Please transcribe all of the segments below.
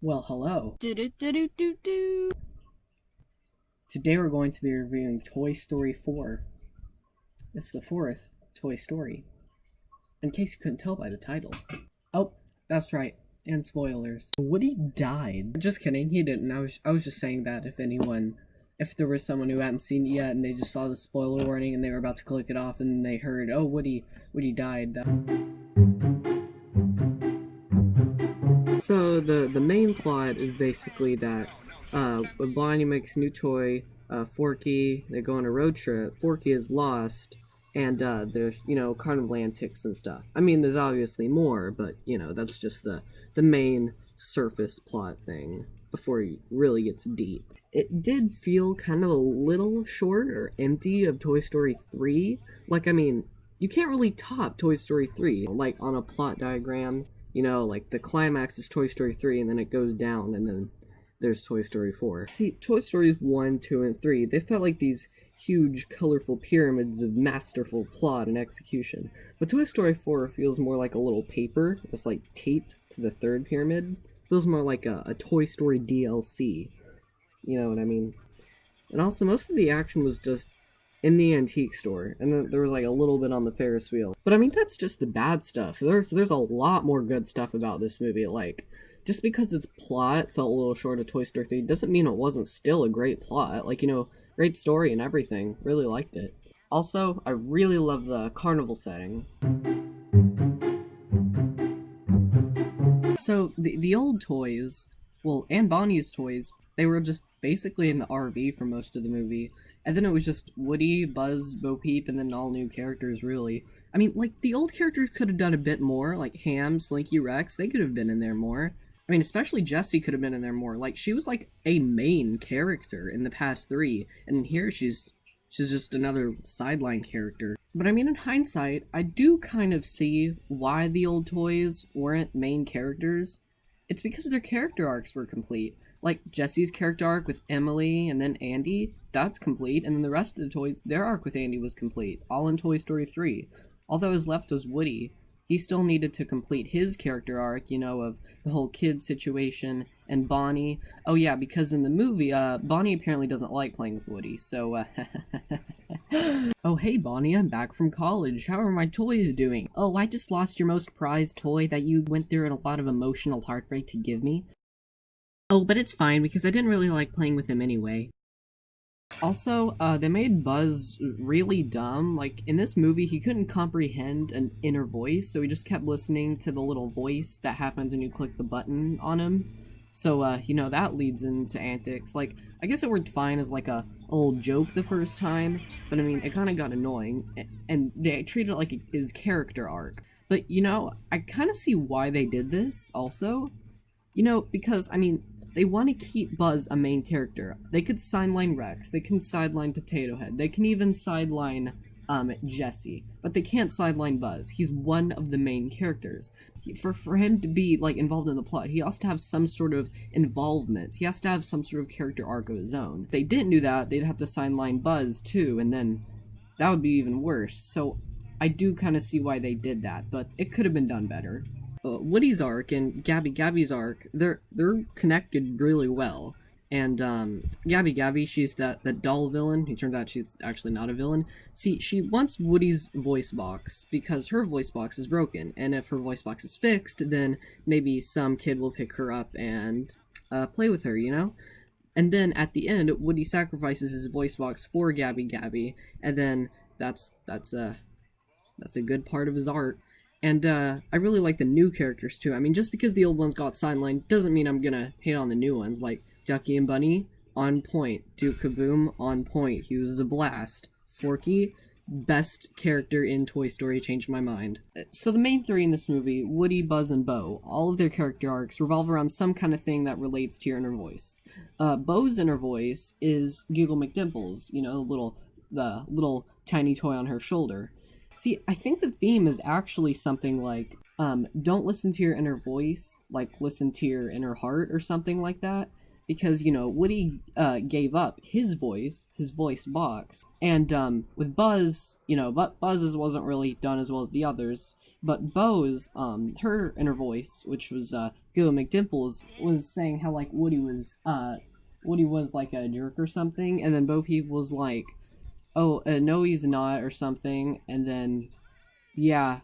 Well, hello. Do-do-do-do-do-do. Today we're going to be reviewing Toy Story 4. It's the fourth Toy Story, in case you couldn't tell by the title. Oh, that's right, and spoilers. Woody died. Just kidding, he didn't. I was just saying that if there was someone who hadn't seen it yet and they just saw the spoiler warning and they were about to click it off and they heard, oh, Woody died. So the main plot is basically that Bonnie makes a new toy, Forky. They go on a road trip. Forky is lost, and there's carnival antics and stuff. I mean, there's obviously more, but that's just the main surface plot thing before you really get to deep. It did feel kind of a little short or empty of Toy Story 3. Like, I mean, you can't really top Toy Story 3, like on a plot diagram. Like the climax is Toy Story 3 and then it goes down and then there's Toy Story 4. See, Toy Stories 1, 2, and 3, they felt like these huge, colorful pyramids of masterful plot and execution. But Toy Story 4 feels more like a little paper that's like taped to the third pyramid. It feels more like a Toy Story DLC. You know what I mean? And also, most of the action was just in the antique store, and then there was like a little bit on the Ferris wheel. But I mean, that's just the bad stuff. There's a lot more good stuff about this movie. Like, just because its plot felt a little short of Toy Story 3 doesn't mean it wasn't still a great plot. Like, great story and everything. Really liked it. Also, I really love the carnival setting. So, the old toys, well, and Bonnie's toys, they were just basically in the RV for most of the movie. And then it was just Woody, Buzz, Bo Peep, and then all new characters, really. I mean, like, the old characters could have done a bit more, like Ham, Slinky, Rex, they could have been in there more. I mean, especially Jessie could have been in there more. Like, she was like a main character in the past three, and here she's just another sideline character. But I mean, in hindsight, I do kind of see why the old toys weren't main characters. It's because their character arcs were complete. Like, Jessie's character arc with Emily and then Andy, that's complete, and then the rest of the toys, their arc with Andy was complete, all in Toy Story 3. All that was left was Woody. He still needed to complete his character arc, of the whole kid situation, and Bonnie. Oh yeah, because in the movie, Bonnie apparently doesn't like playing with Woody, so, Oh hey Bonnie, I'm back from college. How are my toys doing? Oh, I just lost your most prized toy that you went through a lot of emotional heartbreak to give me. Oh, but it's fine, because I didn't really like playing with him anyway. Also, they made Buzz really dumb. Like, in this movie, he couldn't comprehend an inner voice, so he just kept listening to the little voice that happens when you click the button on him. So, that leads into antics. Like, I guess it worked fine as, like, a old joke the first time, but, I mean, it kind of got annoying, and they treated it like his character arc. But, I kind of see why they did this, also. Because, I mean, they want to keep Buzz a main character. They could sideline Rex, they can sideline Potato Head, they can even sideline Jessie, but they can't sideline Buzz. He's one of the main characters. For him to be, like, involved in the plot, he has to have some sort of involvement. He has to have some sort of character arc of his own. If they didn't do that, they'd have to sideline Buzz, too, and then that would be even worse. So I do kind of see why they did that, but it could have been done better. Woody's arc and Gabby's arc, they're connected really well. And Gabby, she's that doll villain. It turns out she's actually not a villain. See, she wants Woody's voice box because her voice box is broken, and if her voice box is fixed, then maybe some kid will pick her up and play with her, And then at the end, Woody sacrifices his voice box for Gabby, and then that's a good part of his art. And I really like the new characters too. I mean, just because the old ones got sidelined doesn't mean I'm gonna hate on the new ones. Like Ducky and Bunny, on point. Duke Kaboom, on point. He was a blast. Forky, best character in Toy Story, changed my mind. So the main three in this movie, Woody, Buzz, and Bo, all of their character arcs revolve around some kind of thing that relates to your inner voice. Bo's inner voice is Giggle McDimples, the little tiny toy on her shoulder. See, I think the theme is actually something like, don't listen to your inner voice, like listen to your inner heart or something like that. because Woody gave up his voice box, and with Buzz, but Buzz's wasn't really done as well as the others. But Bo's, her inner voice, which was Gil McDimples, was saying how like Woody was like a jerk or something, and then Bo Peep was like, "Oh, no, he's not," or something, and then yeah,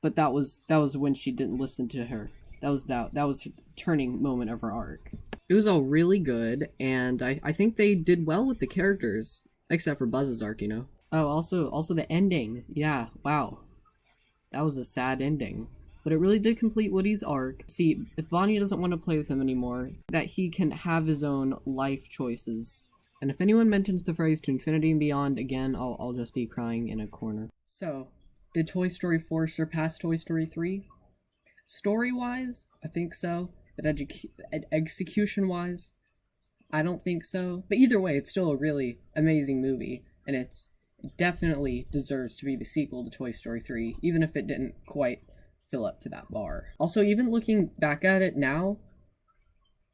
but that was when she didn't listen to her. That was the turning moment of her arc. It was all really good, and I think they did well with the characters, except for Buzz's arc. Oh, also the ending. Yeah, wow, that was a sad ending. But it really did complete Woody's arc. See, if Bonnie doesn't want to play with him anymore, that he can have his own life choices. And if anyone mentions the phrase to infinity and beyond again, I'll just be crying in a corner. So, did Toy Story 4 surpass Toy Story 3? Story-wise, I think so. But execution-wise, I don't think so. But either way, it's still a really amazing movie. And it definitely deserves to be the sequel to Toy Story 3, even if it didn't quite fill up to that bar. Also, even looking back at it now,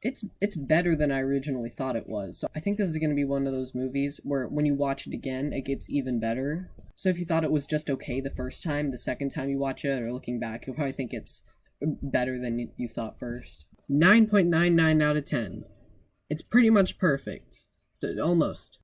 it's better than I originally thought it was. So I think this is going to be one of those movies where when you watch it again, it gets even better. So if you thought it was just okay the first time, the second time you watch it, or looking back, you'll probably think it's better than you thought first. 9.99 out of 10. It's pretty much perfect. Almost.